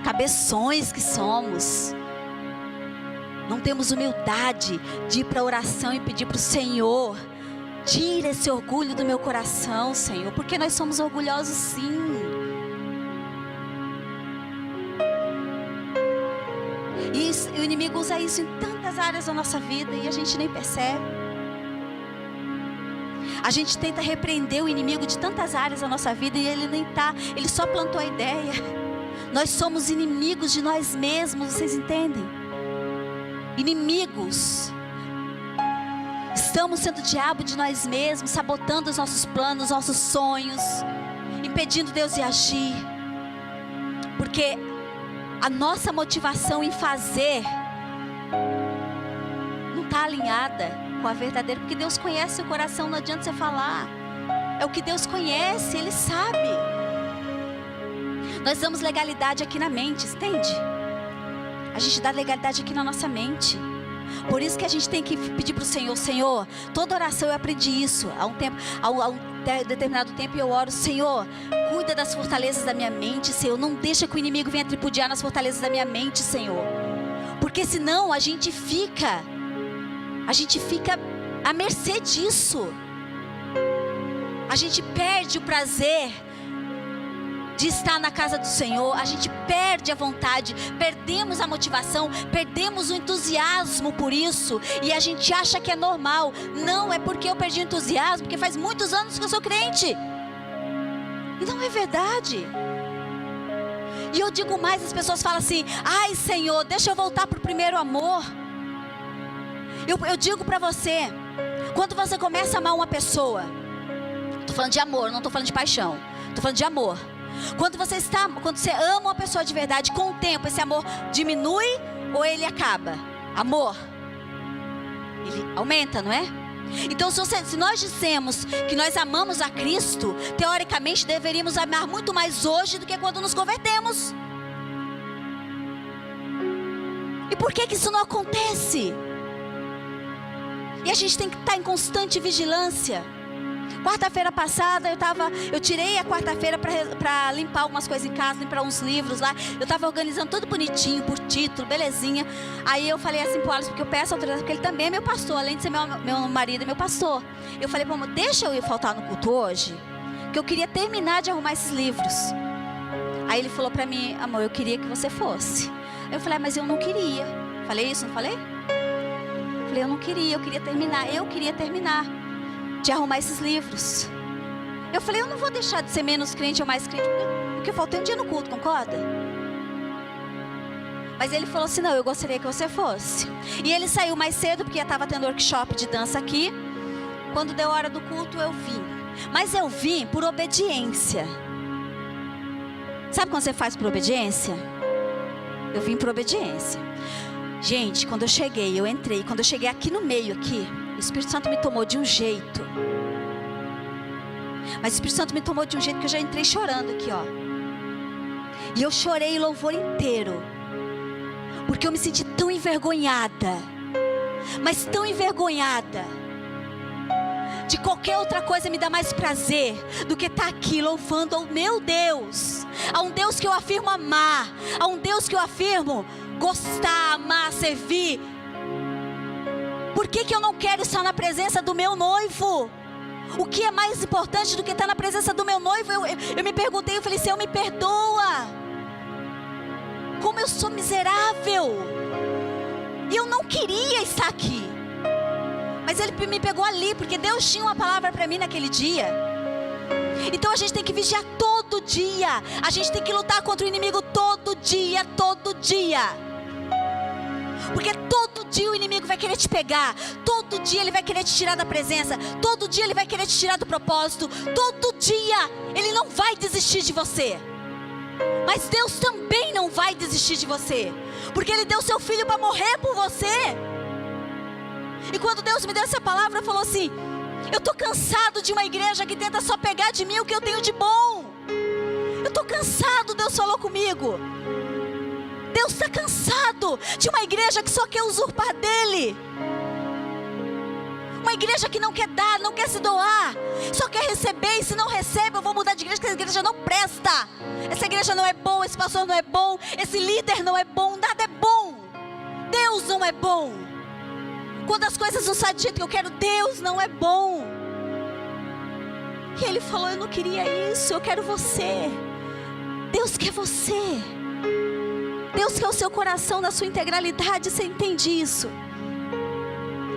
Cabeções que somos. Não temos humildade de ir para a oração e pedir para o Senhor: tira esse orgulho do meu coração, Senhor, porque nós somos orgulhosos sim. E o inimigo usa isso em tantas áreas da nossa vida e a gente nem percebe. A gente tenta repreender o inimigo de tantas áreas da nossa vida e ele nem tá, ele só plantou a ideia. Nós somos inimigos de nós mesmos, vocês entendem? Inimigos. Estamos sendo o diabo de nós mesmos, sabotando os nossos planos, nossos sonhos, impedindo Deus de agir. Porque a nossa motivação em fazer não está alinhada com a verdadeira, porque Deus conhece o coração, não adianta você falar. É o que Deus conhece, Ele sabe. Nós damos legalidade aqui na mente, entende? A gente dá legalidade aqui na nossa mente. Por isso que a gente tem que pedir para o Senhor: Senhor, toda oração eu aprendi isso. Há um determinado tempo eu oro: Senhor, cuida das fortalezas da minha mente, Senhor. Não deixa que o inimigo venha tripudiar nas fortalezas da minha mente, Senhor. Porque senão a gente fica à mercê disso. A gente perde o prazer de estar na casa do Senhor, a gente perde a vontade, perdemos a motivação, perdemos o entusiasmo por isso, e a gente acha que é normal. Não, é porque eu perdi o entusiasmo, porque faz muitos anos que eu sou crente, e não é verdade. E eu digo mais, as pessoas falam assim: ai Senhor, deixa eu voltar para o primeiro amor. Eu digo para você, quando você começa a amar uma pessoa, estou falando de amor, não estou falando de paixão, estou falando de amor. Quando você ama uma pessoa de verdade, com o tempo esse amor diminui ou ele acaba? Amor, ele aumenta, não é? Então se nós dissemos que nós amamos a Cristo, teoricamente deveríamos amar muito mais hoje do que quando nos convertemos. E por que isso não acontece? E a gente tem que estar em constante vigilância. Quarta-feira passada eu tirei a quarta-feira para limpar algumas coisas em casa, limpar uns livros lá. Eu estava organizando tudo bonitinho, por título, belezinha. Aí eu falei assim pro Alisson, porque eu peço autorização, porque ele também é meu pastor, além de ser meu marido, é meu pastor. Eu falei para ele: deixa eu ir faltar no culto hoje, que eu queria terminar de arrumar esses livros. Aí ele falou para mim: amor, eu queria que você fosse. Eu falei: mas eu não queria. Falei isso, não falei? Eu falei: eu não queria, eu queria terminar de arrumar esses livros. Eu falei: eu não vou deixar de ser menos crente ou mais crente, porque eu faltei um dia no culto, concorda? Mas ele falou assim: não, eu gostaria que você fosse. E ele saiu mais cedo, porque estava tendo workshop de dança aqui. Quando deu hora do culto, eu vim. Mas eu vim por obediência. Sabe quando você faz por obediência? Eu vim por obediência. Gente, quando eu cheguei, eu entrei. Quando eu cheguei aqui no meio, aqui, o Espírito Santo me tomou de um jeito. Mas o Espírito Santo me tomou de um jeito que eu já entrei chorando aqui, ó. E eu chorei o louvor inteiro, porque eu me senti tão envergonhada. Mas tão envergonhada. De qualquer outra coisa me dá mais prazer do que estar aqui louvando ao meu Deus. A um Deus que eu afirmo amar. A um Deus que eu afirmo gostar, amar, servir. Por que eu não quero estar na presença do meu noivo? O que é mais importante do que estar na presença do meu noivo? Eu me perguntei, eu falei: Senhor, me perdoa. Como eu sou miserável. E eu não queria estar aqui. Mas Ele me pegou ali, porque Deus tinha uma palavra para mim naquele dia. Então a gente tem que vigiar todo dia. A gente tem que lutar contra o inimigo todo dia, todo dia. Porque todo dia o inimigo vai querer te pegar. Todo dia ele vai querer te tirar da presença. Todo dia ele vai querer te tirar do propósito. Todo dia ele não vai desistir de você. Mas Deus também não vai desistir de você, porque Ele deu seu Filho para morrer por você. E quando Deus me deu essa palavra, falou assim: eu estou cansado de uma igreja que tenta só pegar de mim o que eu tenho de bom. Eu estou cansado, Deus falou comigo. Deus está cansado de uma igreja que só quer usurpar dele. Uma igreja que não quer dar, não quer se doar, só quer receber, e se não recebe, eu vou mudar de igreja, porque essa igreja não presta. Essa igreja não é boa, esse pastor não é bom, esse líder não é bom, nada é bom. Deus não é bom. Quando as coisas não saem do jeito que eu quero, Deus não é bom. E ele falou, eu não queria isso, eu quero você. Deus quer você. Deus quer o seu coração na sua integralidade, você entende isso?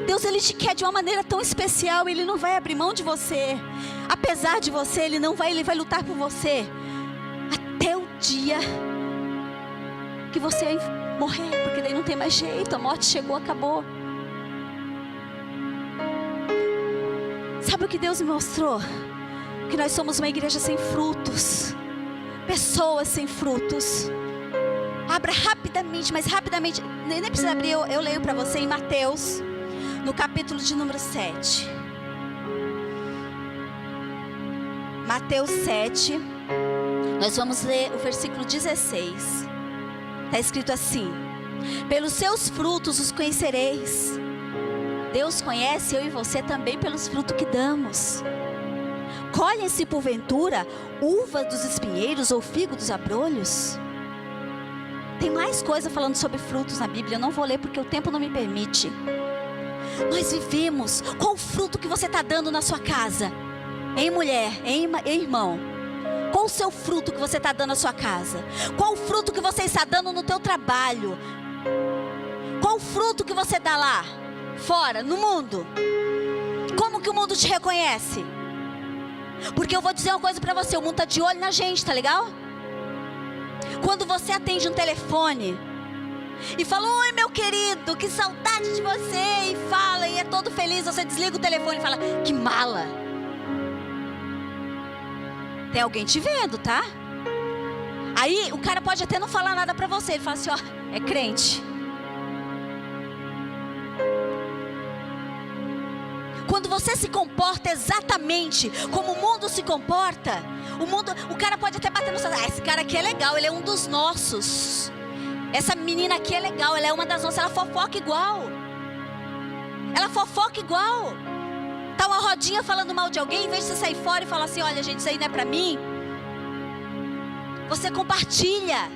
Deus, Ele te quer de uma maneira tão especial, Ele não vai abrir mão de você. Apesar de você, Ele vai lutar por você. Até o dia que você morrer, porque daí não tem mais jeito, a morte chegou, acabou. Sabe o que Deus me mostrou? Que nós somos uma igreja sem frutos. Pessoas sem frutos. Abra rapidamente, mas rapidamente, nem precisa abrir, eu leio para você em Mateus, no capítulo de número 7. Mateus 7, nós vamos ler o versículo 16. Está escrito assim: pelos seus frutos os conhecereis. Deus conhece eu e você também pelos frutos que damos. Colhem-se porventura uva dos espinheiros ou figo dos abrolhos? Tem mais coisa falando sobre frutos na Bíblia, eu não vou ler porque o tempo não me permite. Nós vivemos. Qual o fruto que você está dando na sua casa? Hein, mulher? Hein, irmão? Qual o seu fruto que você está dando na sua casa? Qual o fruto que você está dando no teu trabalho? Qual o fruto que você dá lá? Fora, no mundo? Como que o mundo te reconhece? Porque eu vou dizer uma coisa para você, o mundo está de olho na gente, tá legal? Quando você atende um telefone e fala, oi meu querido, que saudade de você, e fala, e é todo feliz, você desliga o telefone e fala, que mala. Tem alguém te vendo, tá? Aí o cara pode até não falar nada pra você, ele fala assim, ó, é crente. Quando você se comporta exatamente como o mundo se comporta, o cara pode até bater no seu, esse cara aqui é legal, ele é um dos nossos. Essa menina aqui é legal, ela é uma das nossas, ela fofoca igual. Ela fofoca igual. Tá uma rodinha falando mal de alguém, em vez de você sair fora e falar assim, olha gente, isso aí não é pra mim, você compartilha.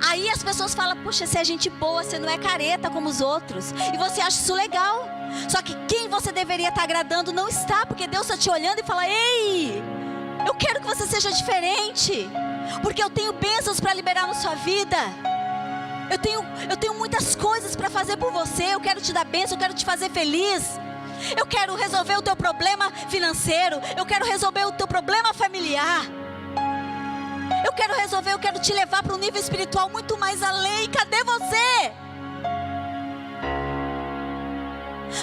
Aí as pessoas falam, puxa, você é gente boa, você não é careta como os outros. E você acha isso legal. Só que quem você deveria estar agradando não está, porque Deus está te olhando e fala, ei, eu quero que você seja diferente, porque eu tenho bênçãos para liberar na sua vida. Eu tenho muitas coisas para fazer por você. Eu quero te dar bênção, eu quero te fazer feliz. Eu quero resolver o teu problema financeiro. Eu quero resolver o teu problema familiar. Eu quero te levar para um nível espiritual muito mais além. Cadê você?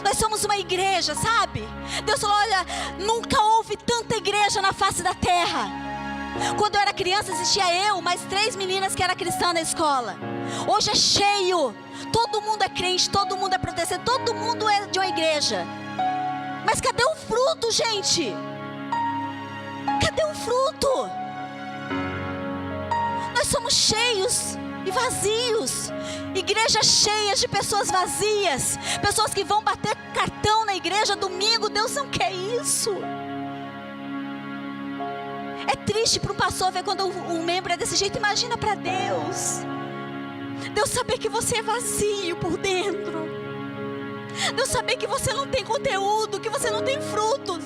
Nós somos uma igreja, sabe? Deus falou, olha, nunca houve tanta igreja na face da terra. Quando eu era criança existia eu, mais 3 meninas que eram cristãs na escola. Hoje é cheio. Todo mundo é crente, todo mundo é protestante, todo mundo é de uma igreja. Mas cadê o fruto, gente? Cadê o fruto? Nós somos cheios e vazios. Igrejas cheias de pessoas vazias. Pessoas que vão bater cartão na igreja domingo. Deus não quer isso. É triste para um pastor ver quando um membro é desse jeito. Imagina para Deus. Deus saber que você é vazio por dentro. Deus saber que você não tem conteúdo, que você não tem frutos,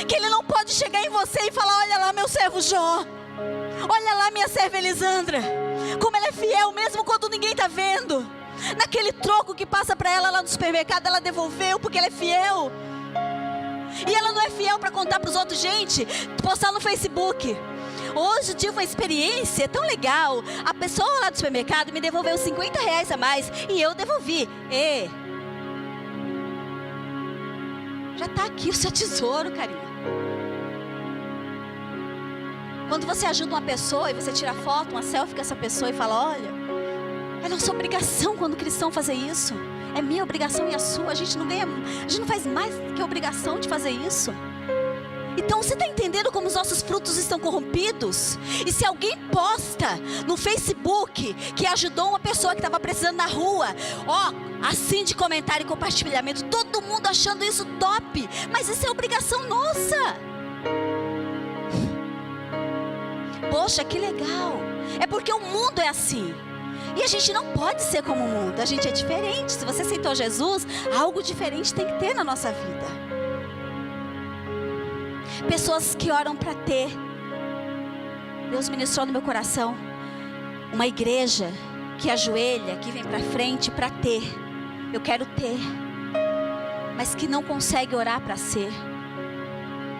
que Ele não pode chegar em você e falar, olha lá meu servo Jó, olha lá minha serva Elisandra, como ela é fiel mesmo quando ninguém está vendo. Naquele troco que passa para ela lá no supermercado, ela devolveu porque ela é fiel. E ela não é fiel para contar para os outros, gente, postar no Facebook. Hoje eu tive uma experiência tão legal. A pessoa lá do supermercado me devolveu R$50 a mais e eu devolvi. Já está aqui o seu tesouro, carinha. Quando você ajuda uma pessoa e você tira foto, uma selfie com essa pessoa e fala, olha, é nossa obrigação quando cristão fazer isso. É minha obrigação e a sua. A gente não ganha, a gente não faz mais que a obrigação de fazer isso. Então você está entendendo como os nossos frutos estão corrompidos. E se alguém posta no Facebook que ajudou uma pessoa que estava precisando na rua, assim de comentário e compartilhamento, todo mundo achando isso top, mas isso é obrigação nossa. Poxa, que legal. É porque o mundo é assim. E a gente não pode ser como o mundo. A gente é diferente. Se você aceitou Jesus, algo diferente tem que ter na nossa vida. Pessoas que oram para ter. Deus ministrou no meu coração uma igreja que ajoelha, que vem para frente para ter. Eu quero ter, mas que não consegue orar para ser.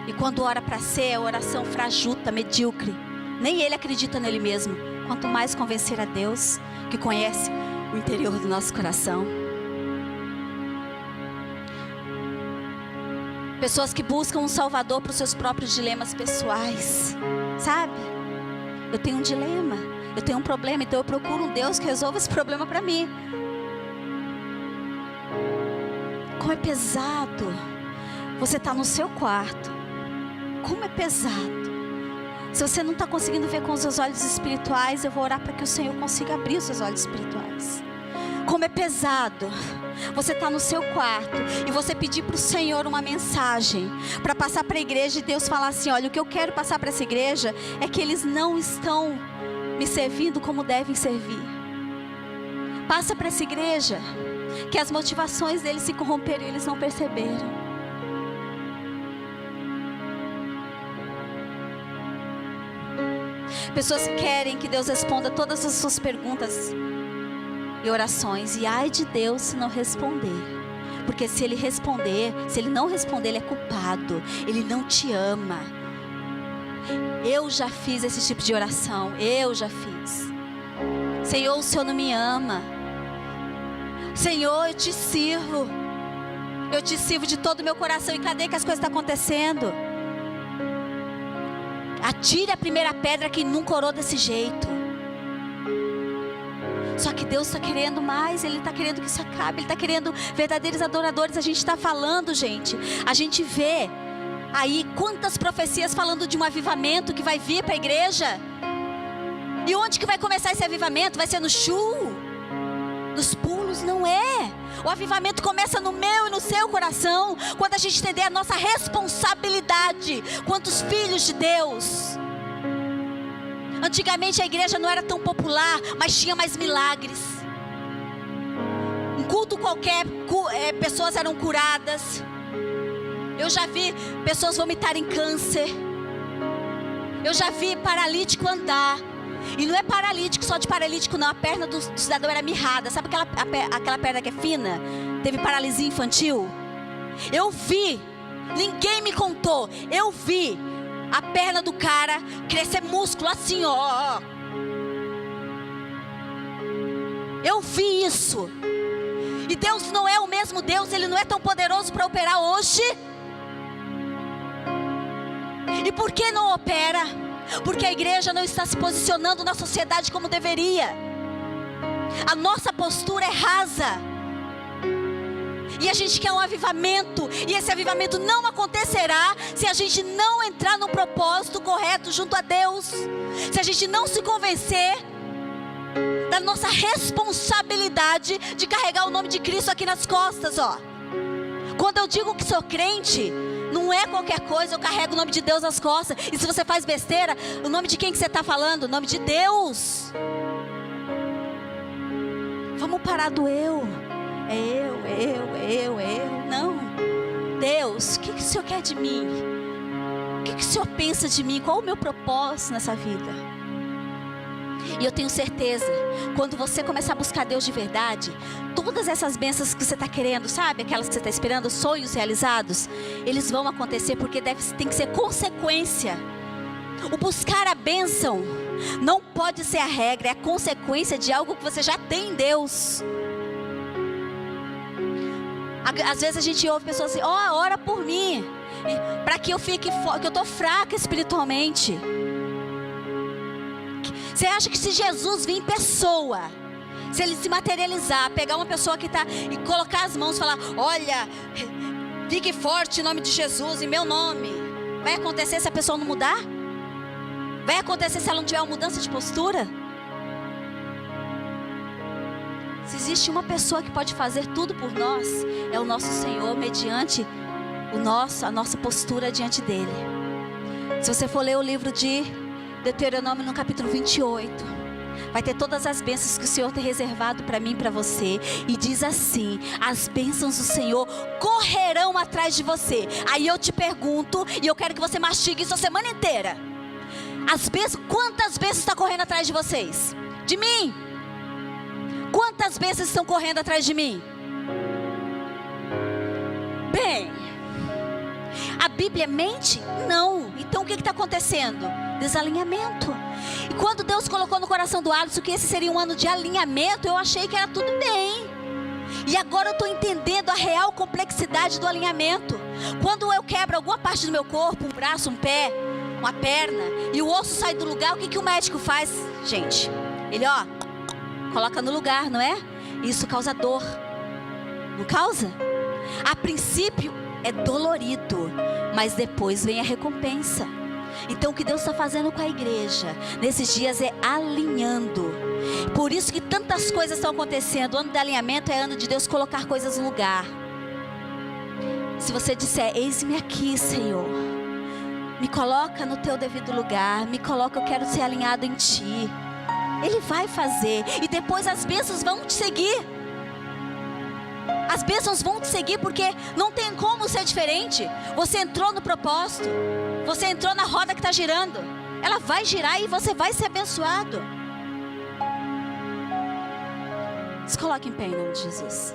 E quando ora para ser, é oração frajuta, medíocre. Nem ele acredita nele mesmo. Quanto mais convencer a Deus, que conhece o interior do nosso coração. Pessoas que buscam um salvador para os seus próprios dilemas pessoais. Sabe? Eu tenho um dilema, eu tenho um problema, então eu procuro um Deus que resolva esse problema para mim. Como é pesado você estar no seu quarto. Como é pesado. Se você não está conseguindo ver com os seus olhos espirituais, eu vou orar para que o Senhor consiga abrir os seus olhos espirituais. Como é pesado você estar no seu quarto e você pedir para o Senhor uma mensagem para passar para a igreja, e Deus falar assim: olha, o que eu quero passar para essa igreja é que eles não estão me servindo como devem servir. Passa para essa igreja que as motivações deles se corromperam e eles não perceberam. Pessoas que querem que Deus responda todas as suas perguntas e orações. E ai de Deus se não responder. Porque se Ele responder, se Ele não responder, Ele é culpado. Ele não te ama. Eu já fiz esse tipo de oração. Eu já fiz. Senhor, o Senhor não me ama. Senhor, eu te sirvo. Eu te sirvo de todo o meu coração. E cadê que as coisas estão acontecendo? Atire a primeira pedra quem nunca orou desse jeito. Só que Deus está querendo mais. Ele está querendo que isso acabe. Ele está querendo verdadeiros adoradores. A gente está falando, gente. A gente vê aí quantas profecias falando de um avivamento que vai vir para a igreja. E onde que vai começar esse avivamento? Vai ser no nos pulos? Não é. O avivamento começa no meu e no seu coração, quando a gente entender a nossa responsabilidade quanto filhos de Deus. Antigamente a igreja não era tão popular, mas tinha mais milagres. Um culto qualquer, pessoas eram curadas. Eu já vi pessoas vomitarem câncer. Eu já vi paralítico andar. E não é paralítico, só de paralítico não. A perna do cidadão era mirrada. Sabe aquela perna que é fina? Teve paralisia infantil. Eu vi. Ninguém me contou. Eu vi a perna do cara crescer músculo assim, ó. Eu vi isso. E Deus não é o mesmo Deus. Ele não é tão poderoso para operar hoje. E por que não opera? Porque a igreja não está se posicionando na sociedade como deveria. A nossa postura é rasa. E a gente quer um avivamento. E esse avivamento não acontecerá se a gente não entrar no propósito correto junto a Deus. Se a gente não se convencer da nossa responsabilidade de carregar o nome de Cristo aqui nas costas, ó. Quando eu digo que sou crente, não é qualquer coisa, eu carrego o nome de Deus nas costas. E se você faz besteira, o nome de quem que você está falando? O nome de Deus. Vamos parar do eu. É eu. Não. Deus, o que o Senhor quer de mim? O que o Senhor pensa de mim? Qual o meu propósito nessa vida? E eu tenho certeza, quando você começar a buscar Deus de verdade, todas essas bênçãos que você está querendo, sabe? Aquelas que você está esperando, sonhos realizados, eles vão acontecer porque tem que ser consequência. O buscar a bênção não pode ser a regra, é a consequência de algo que você já tem em Deus. Às vezes a gente ouve pessoas assim: ó, ora por mim, para que eu fique que eu estou fraca espiritualmente. Você acha que se Jesus vir em pessoa, se Ele se materializar, pegar uma pessoa que está e colocar as mãos e falar: olha, fique forte em nome de Jesus, em meu nome, Vai acontecer se a pessoa não mudar? Vai acontecer se ela não tiver uma mudança de postura? Se existe uma pessoa que pode fazer tudo por nós, é o nosso Senhor, mediante a nossa postura diante dele. Se você for ler o livro de Deuteronômio no capítulo 28, vai ter todas as bênçãos que o Senhor tem reservado para mim e para você. E diz assim: as bênçãos do Senhor correrão atrás de você. Aí eu te pergunto, e eu quero que você mastigue isso a semana inteira. As bênçãos, quantas bênçãos estão correndo atrás de vocês? De mim? Quantas bênçãos estão correndo atrás de mim? Bem, a Bíblia mente? Não. Então o que está acontecendo? Desalinhamento. E quando Deus colocou no coração do Alisson que esse seria um ano de alinhamento, eu achei que era tudo bem. E agora eu estou entendendo a real complexidade do alinhamento. Quando eu quebro alguma parte do meu corpo, um braço, um pé, uma perna, e o osso sai do lugar, o que o médico faz, gente? Ele, coloca no lugar, não é? Isso causa dor. Não causa? A princípio é dolorido, mas depois vem a recompensa. Então o que Deus está fazendo com a igreja nesses dias é alinhando. Por isso que tantas coisas estão acontecendo. O ano de alinhamento é ano de Deus colocar coisas no lugar. Se você disser: eis-me aqui, Senhor, me coloca no teu devido lugar, me coloca, eu quero ser alinhado em ti, Ele vai fazer. E depois as bênçãos vão te seguir. As bênçãos vão te seguir, porque não tem como ser diferente. Você entrou no propósito, você entrou na roda que está girando. Ela vai girar e você vai ser abençoado. Se coloque em pé em nome de Jesus.